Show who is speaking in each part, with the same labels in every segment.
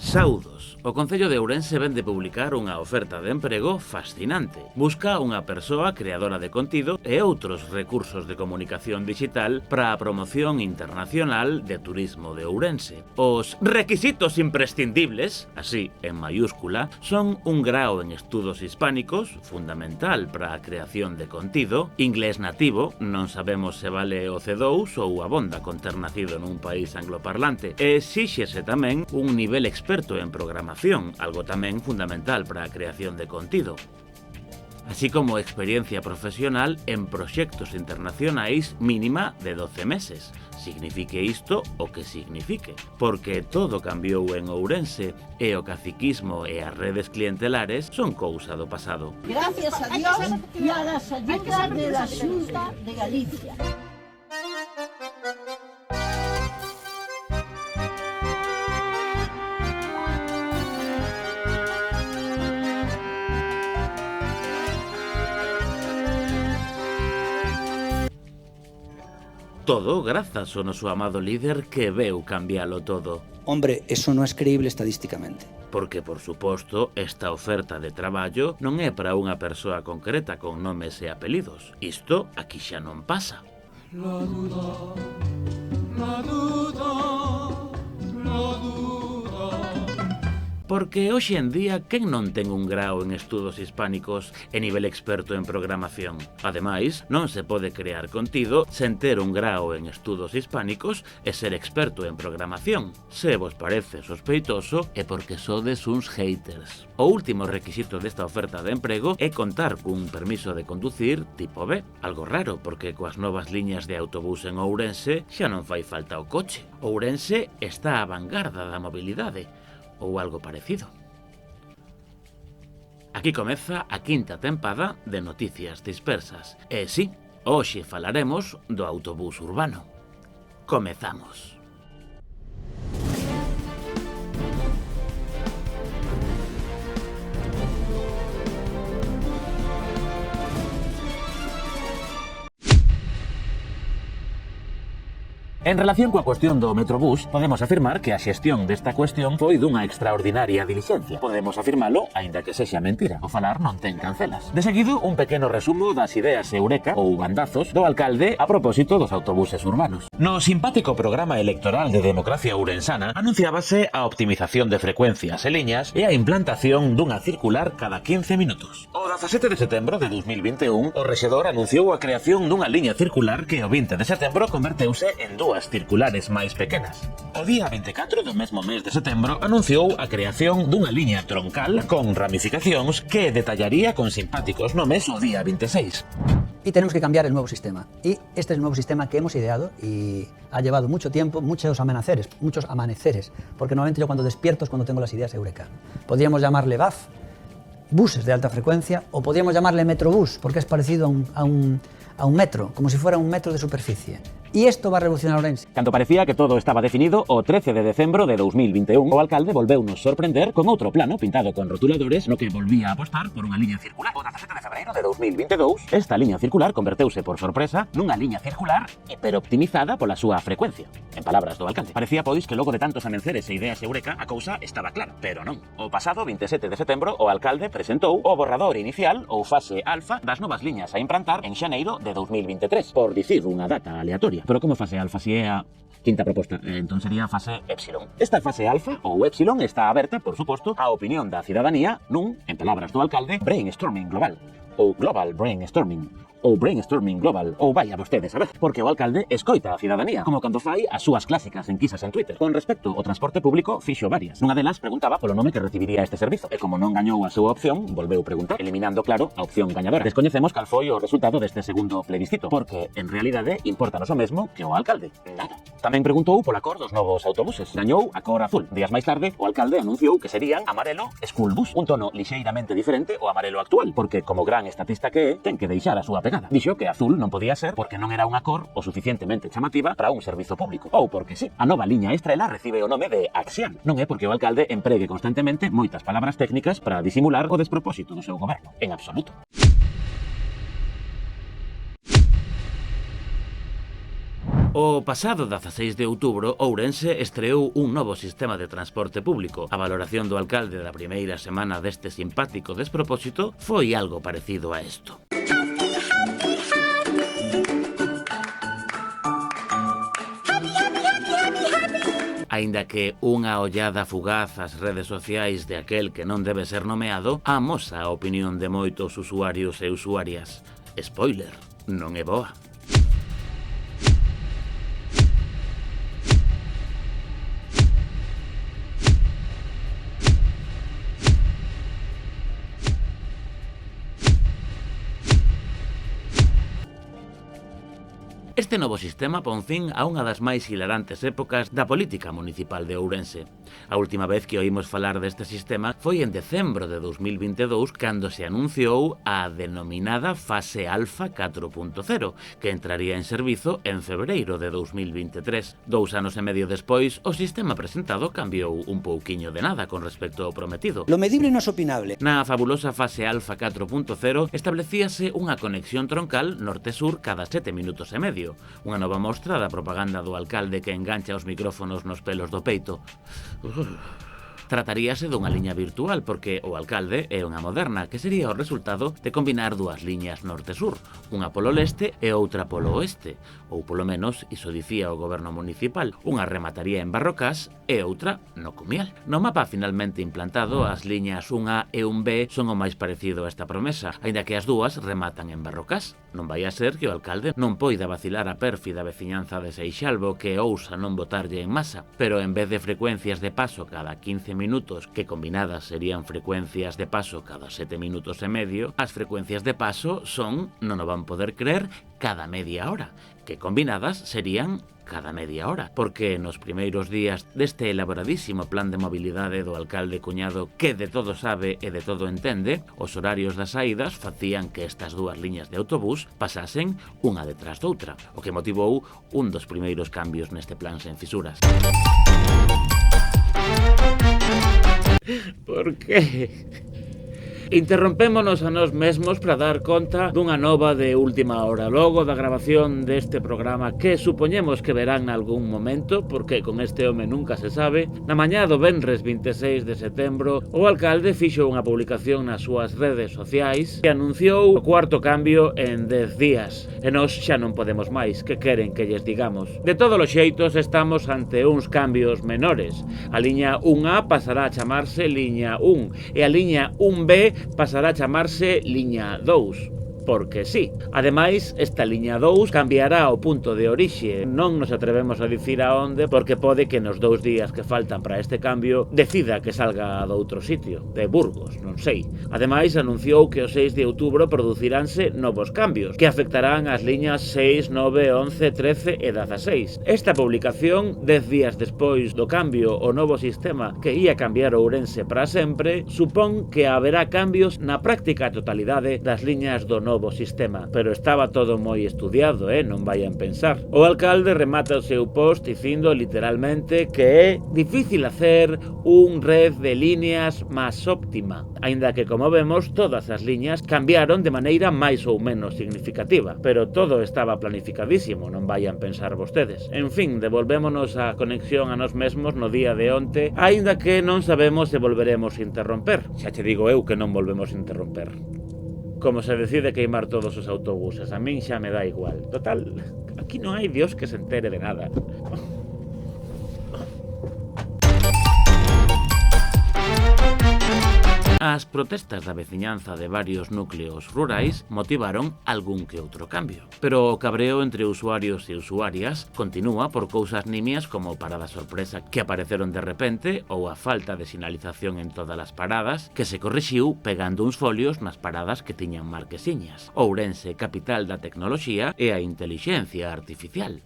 Speaker 1: Saudos. O Concello de Ourense ven de publicar unha oferta de emprego fascinante. Busca unha persoa creadora de contido e outros recursos de comunicación digital para a promoción internacional de turismo de Ourense. Os requisitos imprescindibles, así en mayúscula, son un grao en estudos hispánicos, fundamental para a creación de contido, inglés nativo, non sabemos se vale o C2 ou abonda con ter nacido nun país angloparlante, e exíxese tamén un nivel experto en programación, algo tamén fundamental para a creación de contido, así como experiencia profesional en proxectos internacionais mínima de 12 meses. Signifique isto o que signifique, porque todo cambiou en Ourense e o caciquismo e as redes clientelares son cousa do pasado.
Speaker 2: Gracias a Dios y a las ayudas de la Xunta de Galicia.
Speaker 1: Todo grazas ao noso amado líder que veu cambialo todo.
Speaker 3: Hombre, eso no es creíble estadísticamente.
Speaker 1: Porque, por suposto, esta oferta de traballo non é para unha persoa concreta con nomes e apelidos. Isto aquí xa non pasa.
Speaker 4: La duda, la duda, la duda.
Speaker 1: Porque hoxe en día, quen non ten un grao en estudos hispánicos e nivel experto en programación? Ademais, non se pode crear contido sen ter un grao en estudos hispánicos e ser experto en programación. Se vos parece sospeitoso é porque sodes uns haters. O último requisito desta oferta de emprego é contar cun permiso de conducir tipo B. Algo raro, porque coas novas liñas de autobús en Ourense xa non fai falta o coche. Ourense está á vanguarda da mobilidade, ou algo parecido. Aquí comeza a quinta tempada de Noticias Dispersas. E sí, hoxe falaremos do autobús urbano. Comezamos. En relación coa cuestión do Metrobús, podemos afirmar que a xestión desta cuestión foi dunha extraordinaria diligencia. Podemos afirmalo, aínda que sexa mentira. O falar non ten cancelas. De seguido, un pequeno resumo das ideas eureka ou bandazos do alcalde a propósito dos autobuses urbanos. No simpático programa electoral de Democracia Ourensana anunciábase a optimización de frecuencias e liñas e a implantación dunha circular cada 15 minutos. O 17 de setembro de 2021, o rexedor anunciou a creación dunha liña circular que o 20 de setembro converteuse en dúas circulares máis pequenas. O día 24 do mesmo mes de setembro anunciou a creación dunha liña troncal con ramificacións que detallaría con simpáticos nomes o día 26.
Speaker 5: Y tenemos que cambiar el nuevo sistema. Y este es el nuevo sistema que hemos ideado y ha llevado mucho tiempo, muchos amaneceres, porque normalmente yo cuando despierto es cuando tengo las ideas eureka. Podríamos llamarle BAF, buses de alta frecuencia, o podríamos llamarle Metrobús, porque es parecido a un metro, como si fuera un metro de superficie. Y esto va a revolucionar Ourense.
Speaker 1: Cando parecía que todo estaba definido, o 13 de decembro de 2021, o alcalde volveunos sorprender con outro plano pintado con rotuladores no que volvía a apostar por unha liña circular. O 17 de febreiro de 2022, esta liña circular converteuse por sorpresa nunha liña circular hiperoptimizada pola súa frecuencia. En palabras do alcalde, parecía pois que logo de tantos amenceres e ideas eureka a cousa estaba clara, pero non. O pasado 27 de setembro, o alcalde presentou o borrador inicial ou fase alfa das novas liñas a implantar en xaneiro de 2023, por dicir unha data aleatoria. Pero como fase alfa si é a quinta proposta, entón sería fase épsilon. Esta fase alfa ou épsilon está aberta, por suposto, á opinión da cidadanía nun, en palabras do alcalde, brainstorming global, ou global brainstorming, ou brainstorming global, ou vaya vostedes a ver, porque o alcalde escoita a cidadanía, como cando fai as súas clásicas enquisas en Twitter. Con respecto ao transporte público, fixo varias. Nunha delas preguntaba polo nome que recibiría este servizo, e como non gañou a súa opción, volveu preguntar, eliminando, claro, a opción gañadora. Descoñecemos cal foi o resultado deste segundo plebiscito, porque, en realidade, importanos o mesmo que o alcalde. Nada. Tamén preguntou pola cor dos novos autobuses. Gañou a cor azul. Días máis tarde, o alcalde anunciou que serían amarelo School Bus, un tono lixeiramente diferente ao amarelo actual, porque, como gran estatista que é, ten que deixar a súa pegada. Dixo que azul non podía ser porque non era unha cor o suficientemente chamativa para un servizo público. Ou porque sí, a nova liña Estrela recibe o nome de Axial. Non é porque o alcalde empregue constantemente moitas palabras técnicas para disimular o despropósito do seu goberno. En absoluto. O pasado 16 de outubro, Ourense estreou un novo sistema de transporte público. A valoración do alcalde da primeira semana deste simpático despropósito foi algo parecido a isto. Aínda que unha ollada fugaz ás redes sociais de aquel que non debe ser nomeado amosa a opinión de moitos usuarios e usuarias. Spoiler, non é boa. Este novo sistema pon fin a unha das máis hilarantes épocas da política municipal de Ourense. A última vez que oímos falar deste sistema foi en decembro de 2022, cando se anunciou a denominada fase alfa 4.0, que entraría en servizo en febreiro de 2023. 2 anos e medio despois, o sistema presentado cambiou un pouquiño de nada con respecto ao prometido.
Speaker 3: Lo medible no es opinable.
Speaker 1: Na fabulosa fase alfa 4.0 establecíase unha conexión troncal norte-sur cada 7 minutos e medio. Unha nova mostra da propaganda do alcalde que engancha os micrófonos nos pelos do peito. Trataríase dunha liña virtual porque o alcalde é unha moderna que sería o resultado de combinar dúas liñas norte-sur, unha polo leste e outra polo oeste, ou polo menos iso dicía o goberno municipal. Unha remataría en Barrocás e outra no Cumial. No mapa finalmente implantado, as liñas 1A e 1B son o máis parecido a esta promesa, aínda que as dúas rematan en Barrocás. Non vai a ser que o alcalde non poida vacilar a pérfida veciñanza de Seixalbo que ousa non botarlle en masa, pero en vez de frecuencias de paso cada 15 minutos, que combinadas serían frecuencias de paso cada 7 minutos e medio, as frecuencias de paso son, non o van poder creer, cada media hora, que combinadas serían cada media hora, porque nos primeiros días deste elaboradísimo plan de mobilidade do alcalde cuñado que de todo sabe e de todo entende, os horarios das saídas facían que estas dúas liñas de autobús pasasen unha detrás doutra, o que motivou un dos primeiros cambios neste plan sen fisuras. Por que? Interrompémonos a nós mesmos para dar conta dunha nova de última hora, logo da grabación deste programa que supoñemos que verán nalgún momento, porque con este home nunca se sabe. Na mañá do venres 26 de setembro, o alcalde fixo unha publicación nas súas redes sociais e anunciou o cuarto cambio en 10 días. E nós xa non podemos máis, que queren que lles digamos? De todos os xeitos estamos ante uns cambios menores. A liña 1A pasará a chamarse liña 1 e a liña 1B pasará a chamarse liña 2. Porque sí. Ademais, esta liña 2 cambiará o punto de orixe. Non nos atrevemos a dicir a onde, porque pode que nos 2 días que faltan para este cambio decida que salga doutro sitio, de Burgos, non sei. Ademais, anunciou que o 6 de outubro produciránse novos cambios, que afectarán as liñas 6, 9, 11, 13 e 16. Esta publicación, 10 días despois do cambio o novo sistema que ia cambiar Ourense para sempre, supón que haberá cambios na práctica totalidade das liñas do novo sistema, pero estaba todo moi estudiado, non vayan pensar. O alcalde remata o seu post dicindo literalmente que é difícil hacer un red de líneas máis óptima, aínda que, como vemos, todas as liñas cambiaron de maneira máis ou menos significativa, pero todo estaba planificadísimo, non vayan pensar vostedes. En fin, devolvémonos a conexión a nós mesmos no día de onte, aínda que non sabemos se volveremos a interromper. Xa che digo eu que non volvemos a interromper. Como se decide queimar todos os autobuses, a min xa me dá igual. Total, aquí non hai Dios que se entere de nada. As protestas da veciñanza de varios núcleos rurais motivaron algún que outro cambio. Pero o cabreo entre usuarios e usuarias continúa por cousas nimias como paradas sorpresa que apareceron de repente ou a falta de sinalización en todas as paradas que se corrixiu pegando uns folios nas paradas que tiñan marquesiñas. Ourense, capital da tecnoloxía e a intelixencia artificial.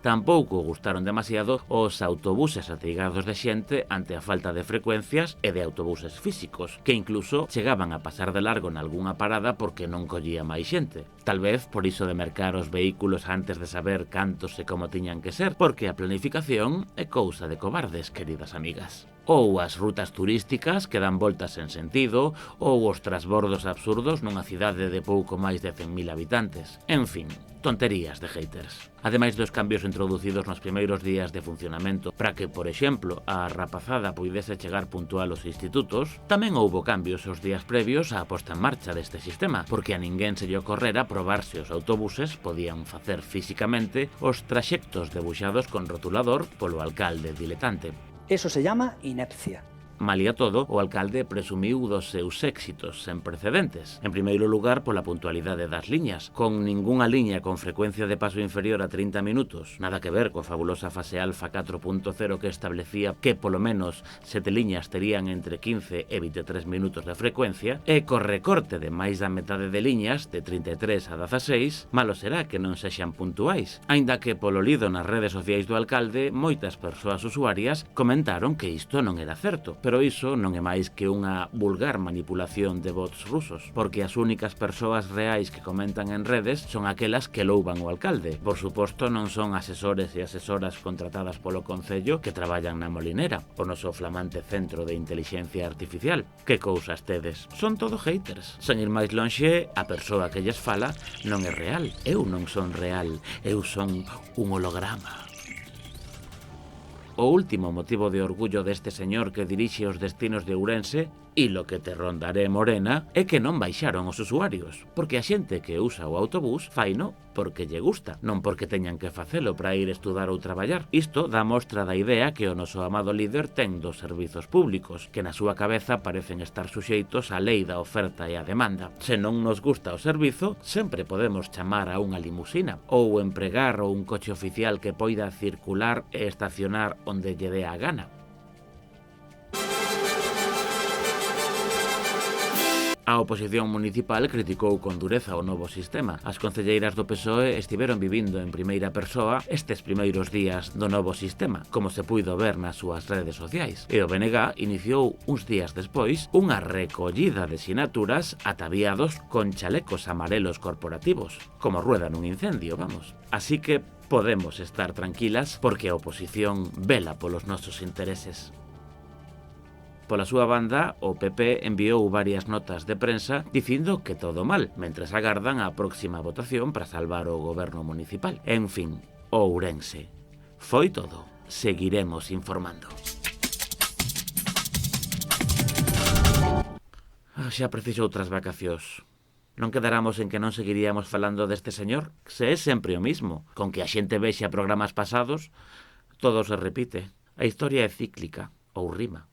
Speaker 1: Tampouco gustaron demasiado os autobuses atigados de xente ante a falta de frecuencias e de autobuses físicos, que incluso chegaban a pasar de largo nalgunha parada porque non collía máis xente. Tal vez por iso de mercar os vehículos antes de saber cantos e como tiñan que ser, porque a planificación é cousa de cobardes, queridas amigas. ou as rutas turísticas que dan voltas sen sentido, ou os trasbordos absurdos nunha cidade de pouco máis de 100.000 habitantes. En fin, tonterías de haters. Ademais dos cambios introducidos nos primeiros días de funcionamento para que, por exemplo, a rapazada puidese chegar puntual aos institutos, tamén houbo cambios os días previos á posta en marcha deste sistema, porque a ninguén se lle ocorrera probar se os autobuses podían facer físicamente os traxectos debuxados con rotulador polo alcalde diletante.
Speaker 3: Eso se llama inepcia.
Speaker 1: Malía todo, o alcalde presumiu dos seus éxitos sen precedentes. En primeiro lugar, pola puntualidade das liñas, con ningunha liña con frecuencia de paso inferior a 30 minutos, nada que ver coa fabulosa fase alfa 4.0 que establecía que polo menos 7 liñas terían entre 15 e 23 minutos de frecuencia, e co recorte de máis da metade de liñas, de 33 a 16, malo será que non sexan puntuais, aínda que polo lido nas redes sociais do alcalde, moitas persoas usuarias comentaron que isto non era certo. Pero iso non é máis que unha vulgar manipulación de bots rusos, porque as únicas persoas reais que comentan en redes son aquelas que louban o alcalde. Por suposto, non son asesores e asesoras contratadas polo Concello que traballan na Molinera, o noso flamante centro de inteligencia artificial. Que cousas tedes? Son todo haters. Sen ir máis lonxe, a persoa que lles fala non é real. Eu non son real, eu son un holograma. O último motivo de orgullo deste señor que dirixe os destinos de Ourense, e lo que te rondaré morena, é que non baixaron os usuarios, porque a xente que usa o autobús faino porque lle gusta, non porque teñan que facelo para ir estudar ou traballar. Isto dá mostra da idea que o noso amado líder ten dos servizos públicos, que na súa cabeza parecen estar suxeitos á lei da oferta e a demanda. Se non nos gusta o servizo, sempre podemos chamar a unha limusina, ou empregar un coche oficial que poida circular e estacionar onde lle dé a gana. A oposición municipal criticou con dureza o novo sistema. As concelleiras do PSOE estiveron vivindo en primeira persoa estes primeiros días do novo sistema, como se puido ver nas súas redes sociais. E o BNG iniciou uns días despois unha recollida de sinaturas ataviados con chalecos amarelos corporativos, como rueda nun incendio, vamos. Así que podemos estar tranquilas porque a oposición vela polos nosos intereses. Pola súa banda, o PP enviou varias notas de prensa dicindo que todo mal, mentres agardan a próxima votación para salvar o goberno municipal. En fin, Ourense. Foi todo. Seguiremos informando. Xa preciso outras vacacións. Non quedaramos en que non seguiríamos falando deste señor? Se é sempre o mismo. Con que a xente vexa programas pasados, todo se repite. A historia é cíclica, ou rima.